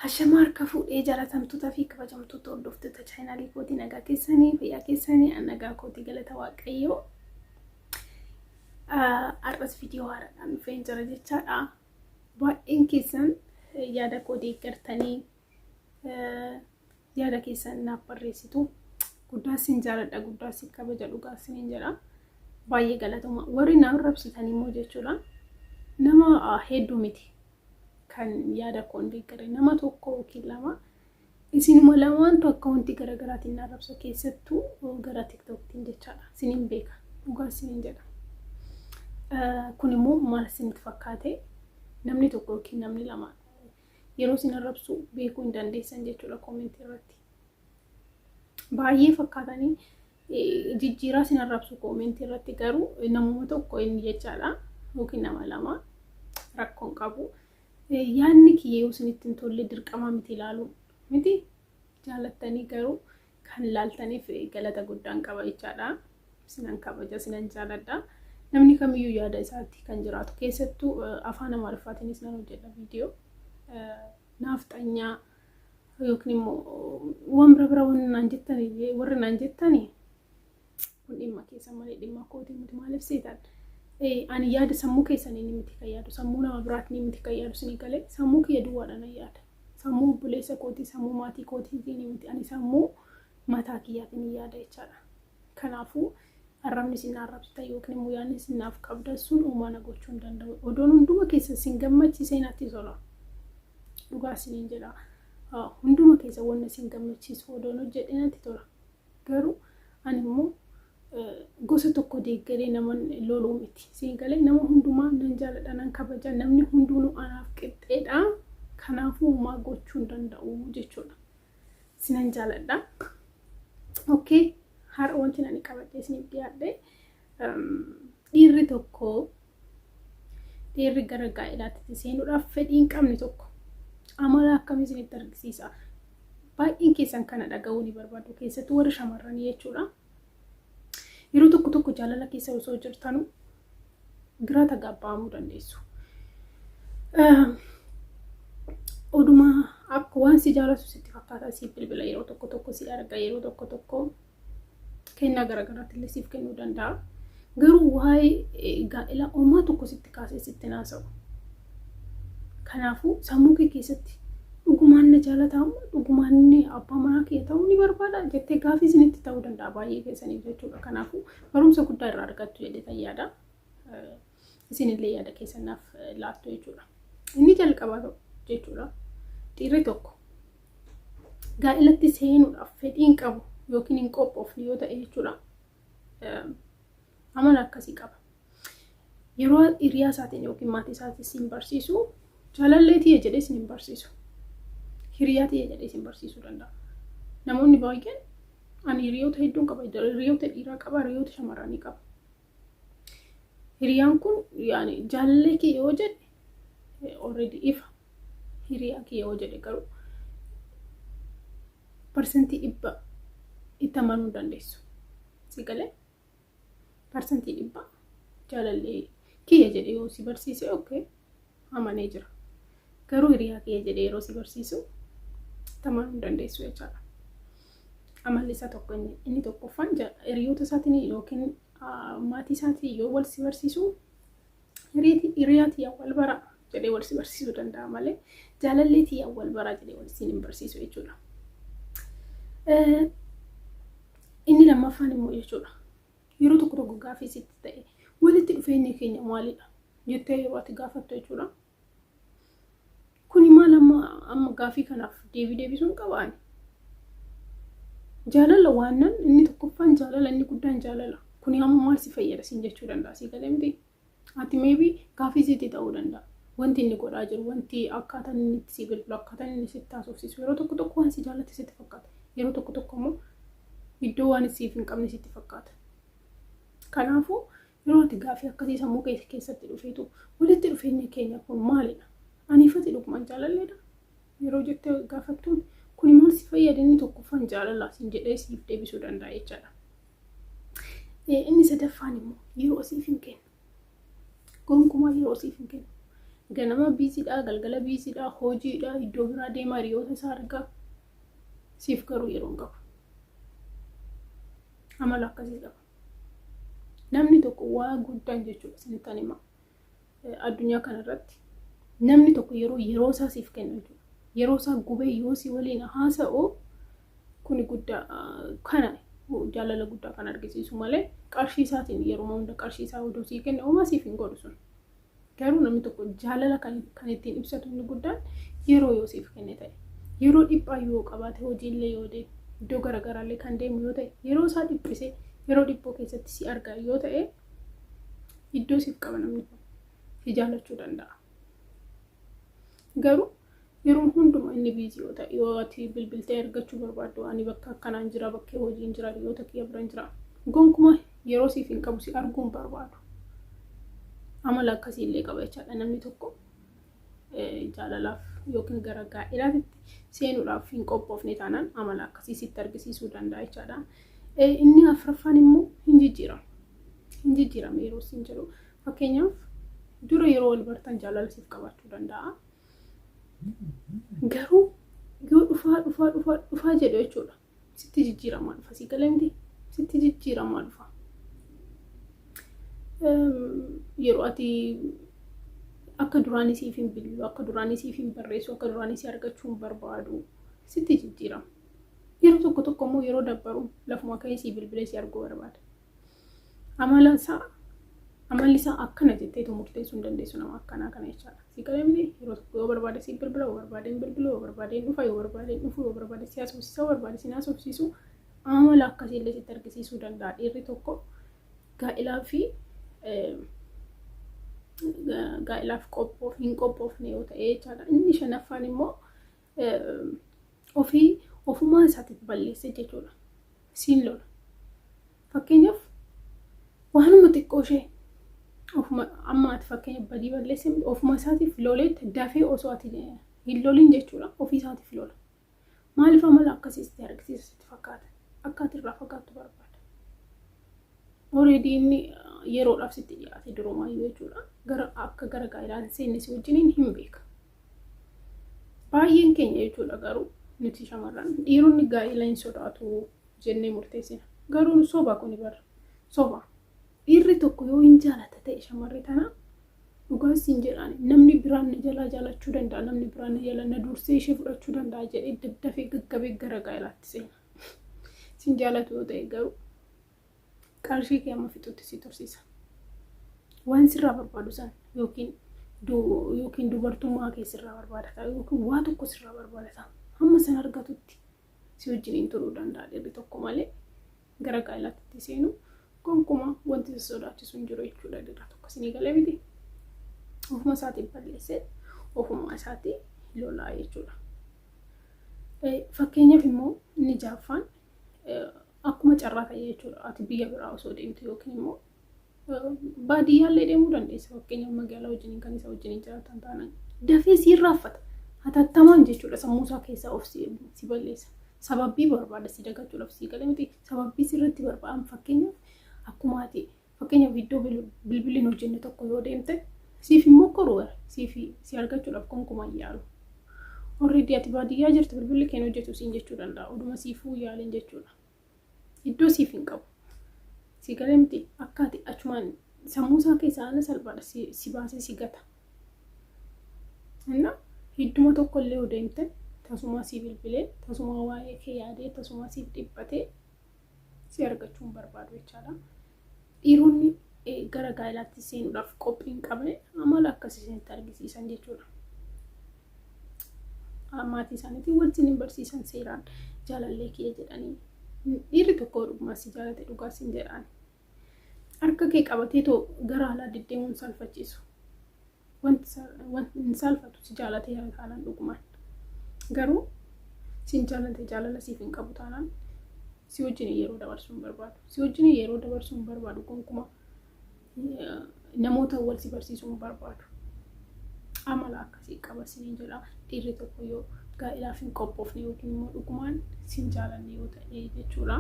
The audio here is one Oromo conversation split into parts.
Hashamar ka fuudhee jaalatamtoota fi kabajamtoota hordoftoota chaanaalii kootii nagaa keessanii fayyaa keessanii nagaa kootii galata waaqayyoo. Arras viidiyoo haaraadhaan dhufeen jira jechaadha. Baay'een keessan yaada koo deeggartanii yaada keessan naaf barreessitu. Guddaa sin jaaladha, guddaa sin kabaja, dhugaa sin jedha. Baay'ee galatuma. Warri naaf rabsitanii immoo jechuudha. Nama hedduu miti. Kan yaada koo deeggare nama tokko yookiin lama isinuma lamaan tokko wanti garaagaraatiin arrabsa keessattuu gara TikToktiin jechaadha. Sinin beeka, dhugaa sinin jedha. Kun immoo maal isinitti fakkaate namni tokko yookiin namni lama yeroo sin arrabsu beekuu hin dandeessan jechuudha koomentii irratti. Baay'ee fakkaatanii jijjiiraa sin arrabsu koomentii irratti garuu namuma tokko inni jechaadha yookiin nama lama rakkoon qabu. Yaanni kiyya yoo isinitti hin tolle dirqama miti ilaalu miti jaalattanii garuu kan ilaaltaniif galata guddaan qaba jechaadha. Sinan kabaja, sinan jaaladha. Namni kamiyyuu yaada isaatti kan jiraatu keessattuu afaan Amaariffaatiinis nan hojjedha viidiyoo. Naafxanyaa yookiin immoo waan bira warri naan jettanii kun dhimma keessa malee dhimma kootii miti maaliif seetan. Ani yaada sammuu keessanii ni miti kan yaadu, sammuu nama biraatti ni miti kan yaadu sinii galee sammuu kiyya duwwaadhaan yaada. Sammuu obboleessa kootii, sammuu maatii kootii ni miti. Ani sammuu mataa kiyyaatiin yaada jechaadha. Kanaafuu arrabni sin arrabsitan yookiin immoo yaadni sin naaf qabdan sun uumaa gochuu hin danda'u. Odoon hunduma keessa sin gammachiisee natti tola. Dhugaa siniin jedha. Hunduma keessa wanna sin gammachiisu odoon hojjedhee natti tola. Garuu ani immoo gosa tokko deeggaree nama loluu miti. Siin galee nama hundumaa nan jaaladha, nan kabaja, namni hundinuu anaaf qixxeedha. Kanaafuu uumaa gochuu hin danda'u jechuudha. Sinan jaaladha. Okay. Har'a wanti ani qabadhee isiniif dhiyaadhe dhiirri tokko dhiirri gara gaa'elaatti seenuudhaaf fedhii hin qabne tokko amala akkamii isinitti argisiisa. Baay'een keessan kana dhaga'uu ni barbaadu keessattuu warra shamarranii jechuudha. Yeroo tokko jaalala keessa osoo jirtanuu giraa tagaabbaamuu dandeessu. Oduma akka waan si jaalatu sitti fakkaata si bilbila yeroo tokko si arga yeroo tokko kennaa garagaraatti illee siif kennuu danda'a. Garuu waa'ee gaa'ela uumaa tokko sitti kaasee sitti naasa'u. Kanaafuu sammuu kee keessatti dhugumaan na jaalataa dhugumaan abbaa manaa kee ta'uu ni barbaada jettee gaafii isinitti ta'uu danda'a baay'ee keessaniif jechuudha. Kanaafuu barumsa guddaa irraa argattu jedhee yaada. Isinillee yaada keessanaaf laattu jechuudha. Inni jalqabaa jechuudha. Dhiirri tokko gaa'elatti seenuudhaaf fedhii hin qabu yookiin hin qophoofne yoo ta'e jechuudha. Amala akkasii qaba. Yeroo hiriyaa isaatiin yookiin maatii isaatiin sin barsiisu jaalallee tiyya jedhee sin barsiisu. Hiriyaa tiyya jedhee sin barsiisuu danda'a. Namoonni baay'een ani hiriyoota hedduun qaba. Hiriyoota dhiiraa qaba, hiriyoota shamarranii qaba. Hiriyaan kun yaani jaalallee kee yoo jedhe already ifa. Hiriyaa kee yoo jedhe garuu persentii 100 itti amanuu dandeessu. Si galee persentii 100 jaalallee kiyya jedhee yoo si barsiise okay amanee jira. Garuu hiriyaa kiyya jedhee yeroo si barsiisu itti amanuu dandeessu jechaadha. Amalli isaa tokko inni tokkoffaan hiriyoota isaatiin yookiin maatii isaatiin yoo wal si barsiisu hiriyaa tiyya wal bara jedhee wal si barsiisuu danda'a malee jaalallee tiyya wal bara jedhee wal si hin barsiisu jechuudha. Inni lammaffaan immoo jechuudha. Yeroo tokko gaafii sitti ta'e walitti dhufeenyi keenya maalidha jettee yeroo ati gaafattu jechuudha. Kuni maal amma gaafii kanaaf deebisuun qabaani. Jaalala waanan inni tokkoffaan jaalala inni guddaan jaalala. Kuni amma maal si fayyada siin jechuu danda'a si galee miti. Ati maybe gaafii sitti ta'uu danda'a. Wanti inni godhaa jiru wanti akkaataan inni itti si bilbilu akkaataan inni sitti haasofsiisu yeroo tokko waan si jaallate sitti fakkaata. Yeroo tokko immoo iddoo waan siif hin qabne sitti fakkaata. Kanaafuu yeroo ati gaafii akkasii sammuu keessatti dhufeetu walitti dhufeenyi keenya kun maalidha? Ani ifati dhugumaan jaalalleedha. Yeroo jettee gaafattuun kuni maal si fayyada inni tokkoffaan jaalala siin jedhee siif deebisuu danda'a jechaadha. Inni sadaffaan immoo yeroo siif hin kennu. Gonkumaa yeroo siif hin kennu. Ganama biisiidhaa, galgala biisiidhaa, hojiidhaa, iddoo biraa deemaa hiriyoota isaa argaa. Siif garuu yeroo hin qabu. Amala akkasii qaba. Namni tokko waa guddaan jechuudha isinitti hima. Addunyaa kanarratti namni tokko yeroo isaa siif kenna jechuudha. Yeroo isaa gubee yoo si waliin haasa'u kuni guddaa kana jaalala guddaa kan argisiisu malee qarshii isaatiin yeroo hunda qarshii isaa oduu sii kenna uumaa siif hin godhu sun. Garuu namni tokko jaalala kan ittiin ibsatu inni guddaan yeroo yoo siif kenne ta'e. Yeroo dhiphaa yoo qabaate hojiillee yoo deemu iddoo garaagaraallee kan deemu yoo ta'e yeroo isaa dhiphisee yeroo dhiphoo keessatti si argaa yoo ta'e iddoo siif qaba namni kun si jaalachuu danda'a. Garuu yeroo hundumaa inni biizii yoo ta'e yoo ati bilbiltee argachuu barbaaddu ani bakka akkanaan jira bakkee hojiin jira hiriyoota kiyya biran jira gonkumaa yeroo siif hin qabu si arguun barbaadu. Amala akkasiillee qaba jechaadha namni tokko jaalalaaf yookiin gara gaa'elaatti seenuudhaaf hin qophoofne taanaan amala akkasii sitti argisiisuu danda'a jechaadha. Inni afuraffaan immoo hin jijjiirama. Hin jijjiirama yeroo siin jedhu fakkeenyaaf dura yeroo wal bartan jaalala siif qabaachuu danda'a. Garuu yoo dhufaa jedhu jechuudha sitti jijjiiramaa dhufa sii galee miti sitti jijjiiramaa dhufa. Yeroo ati akka duraanii siif hin bilbilu, akka duraanii siif hin barreessu, akka duraanii si argachuu hin barbaadu sitti jijjiirama. Yeroo tokko immoo yeroo dabbaru lafuma ka'ee si bilbilee si arguu barbaada. Amalli isaa akkana jetteetu murteessuu hin dandeessu nama akkanaa kana jechaadha. Si galee miti yeroo tokko yoo barbaade si bilbila, yoo barbaade hin bilbilu, yoo barbaade hin dhufa, yoo barbaade hin dhufu, yoo barbaade si haasofsiisa, yoo barbaade si haasofsiisu amala akkasiillee sitti argisiisuu danda'a. Dhiirri tokko gaa'elaaf hin qophoofne yoo ta'e jechaadha. Inni shanaffaan immoo ofumaa isaatiif balleesse jechuudha. Siin lola. Fakkeenyaaf waanuma xiqqoo ishee amma ati fakkeenya badii balleesse ofuma isaatiif loleetti dafee osoo ati hin loliin jechuudha. Ofii isaatiif lola. Maaliif amala akkasiisti argisiisa sitti fakkaata? Akka ati irraa fagaattu barbaada. Already inni yeroodhaaf sitti dhiyaate durumaayyuu jechuudha. Akka gara gaa'elaan seenne si wajjiniin hin beeka. Baay'een keenya jechuudha garuu nuti shamarran dhiironni gaa'ela hin sodaatu jennee murteessina. Garuu soba kuni bara. Soba. Dhiirri tokko yoo hin jaalata ta'e shamarree tana dhugaas hin jedhaan namni biraan na jalaa jaalachuu danda'a namni biraan na jala na dursee ishee fudhachuu danda'a jedhee daddafee gaggabee gara gaa'elaatti seena. Sin jaalatu yoo ta'e garuu qarshii kee amma fixutti si tursiisa. Waan sirraa barbaadu san yookiin dubartummaa kee sirraa barbaadata yookiin waa tokko sirraa barbaadata hamma san argatutti si wajjiniin turuu danda'a dhiirri tokko malee gara gaa'elaatti seenu gonkumaa wanti sodaachisu hin jiru jechuudha dhiirri tokko sinii galee miti. Ofuma isaatiin balleessee ofuma isaatii lolaa jechuudha. Fakkeenyaaf immoo inni jaaffaan akkuma carraa ta'e jechuudha. Ati biyya biraa osoo deemte yookiin immoo baadiyyaallee deemuu dandeessa. Fakkeenyaaf magaalaa wajjiniin kan isa wajjiniin jiraatan taanaan dafee si irraanfata. Hatattamaan jechuudha sammuu isaa keessaa of si balleessa. Sababbii barbaada si dagachuudhaaf si galee miti. Sababbii sirriitti barbaadan fakkeenyaaf akkuma ati fakkeenyaaf iddoo bilbiliin hojjenne tokko yoo deemte siif immoo koruu si argachuudhaaf gonkumaa yaalu. Already ati baadiyyaa jirtu bilbilli kee hojjetu siin jechuu danda'a. Oduma siifuu yaalin jechuudha. Iddoo siif hin qabu. Si galee miti akka ati achumaan sammuu isaa keessaa ala salphaadha si baasee si gata. Inna idduma tokko illee yoo deemte tasuma si bilbilee tasuma waa'ee kee yaadee tasuma siif dhiphatee si argachuu hin barbaadu jechaadha. Dhiironni gara gaa'elaatti seenuudhaaf qophii hin qabne amala akkasii isinitti argisiisan jechuudha. Maatii isaaniitiin wajjin hin barsiisan seeraan jaalallee kiyya jedhanii dhiirri tokko dhugumaa si jaalate dhugaas hin jedhaan. Harka kee qabatee too gara alaa deddeemuun salphachiisu. Wanti hin salphatu si jaalate yaa taanaan dhugumaan. Garuu si jaalate jaalala siif hin qabu taanaan si wajjin yeroo dabarsuu hin barbaadu. Si wajjin yeroo dabarsuu hin barbaadu gonkumaa namoota wal si barsiisuu hin barbaadu. Amala akkasii qaba siin jedha. Dhiirri tokko yoo gaa'elaaf hin qophoofne yookiin immoo dhugumaan sin jaalanne yoo ta'e jechuudha.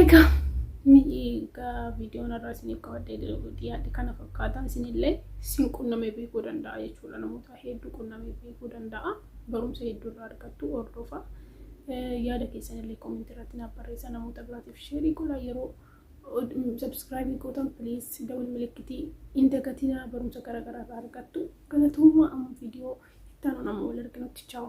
Egaa miiga viidiyoon irraa isiniif qabadhee dhiyaate kana fakkaata isinillee sin qunnamee beekuu danda'a jechuudha namoota hedduu qunnamee beekuu danda'a barumsa hedduu irraa argattu hordofa yaada keessanillee koomentii irratti naaf barreessaa namoota biraatiif sheerii godhaa yeroo subscribe gootan please dawul milikitii indagatina barumsa garagaraa irraa argattu galatoomaa amma viidiyoo itti aanu nama wal arginutti ciao